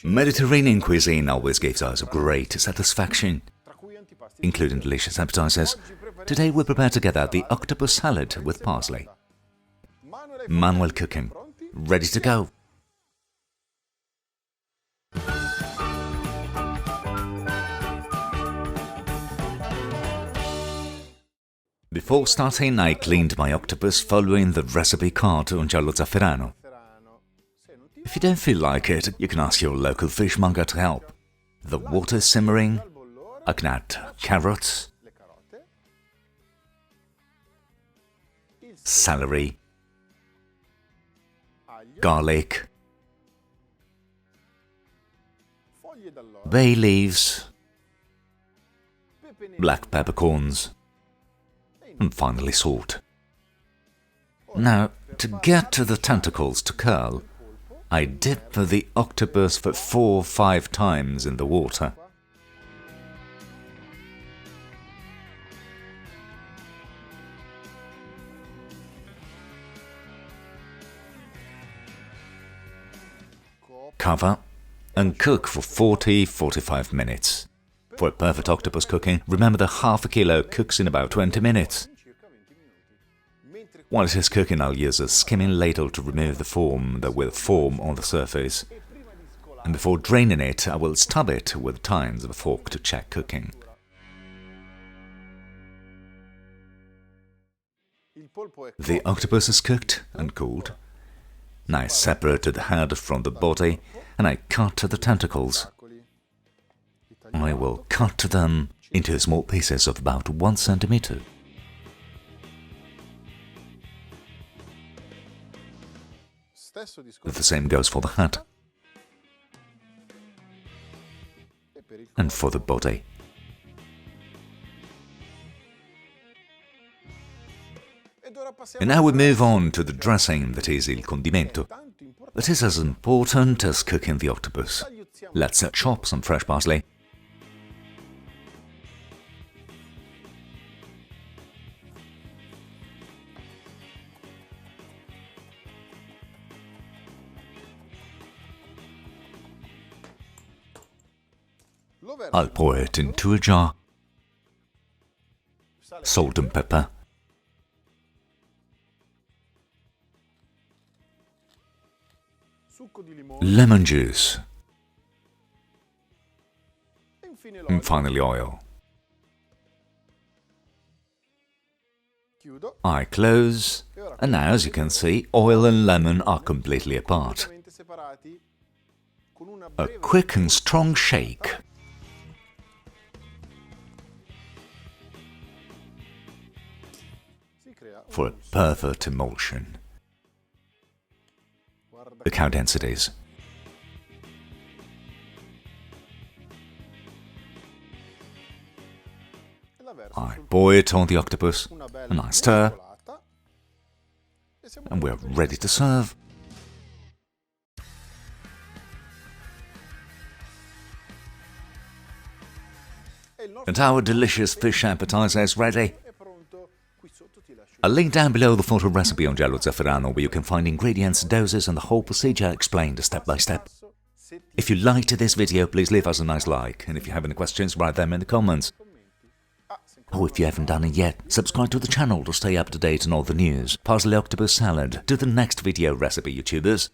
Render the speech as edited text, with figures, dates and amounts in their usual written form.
Mediterranean cuisine always gives us great satisfaction, including delicious appetizers. Today we prepare together the octopus salad with parsley. Manual cooking, ready to go. Before starting, I cleaned my octopus following the recipe card on GialloZafferano. If you don't feel like it, you can ask your local fishmonger to help. The water is simmering. I can add carrots, celery, garlic, bay leaves, black peppercorns, and finally salt. Now, to get the tentacles to curl, I dip the octopus for 4 or 5 times in the water. Cover and cook for 40–45 minutes. For a perfect octopus cooking, remember that half a kilo cooks in about 20 minutes. While it is cooking, I'll use a skimming ladle to remove the foam that will form on the surface. And before draining it, I will stub it with tines of a fork to check cooking. The octopus is cooked and cooled. Now I separated the head from the body and I cut the tentacles. I will cut them into small pieces of about 1 centimeter. The same goes for the head and for the body. And now we move on to the dressing, that is il condimento. That is as important as cooking the octopus. Let's chop some fresh parsley. I'll pour it into a jar. Salt and pepper. Lemon juice. And finally oil. I close, and now as you can see, oil and lemon are completely apart. A quick and strong shake. For a perfect emulsion. Look how dense it is. I pour it on the octopus, a nice stir, and we're ready to serve. And our delicious fish appetizer is ready. I'll link down below the photo recipe on GialloZafferano, where you can find ingredients, doses, and the whole procedure explained step by step. If you liked this video, please leave us a nice like, and if you have any questions, write them in the comments. Oh, if you haven't done it yet, subscribe to the channel to stay up to date on all the news. Parsley octopus salad. To the next video recipe, YouTubers.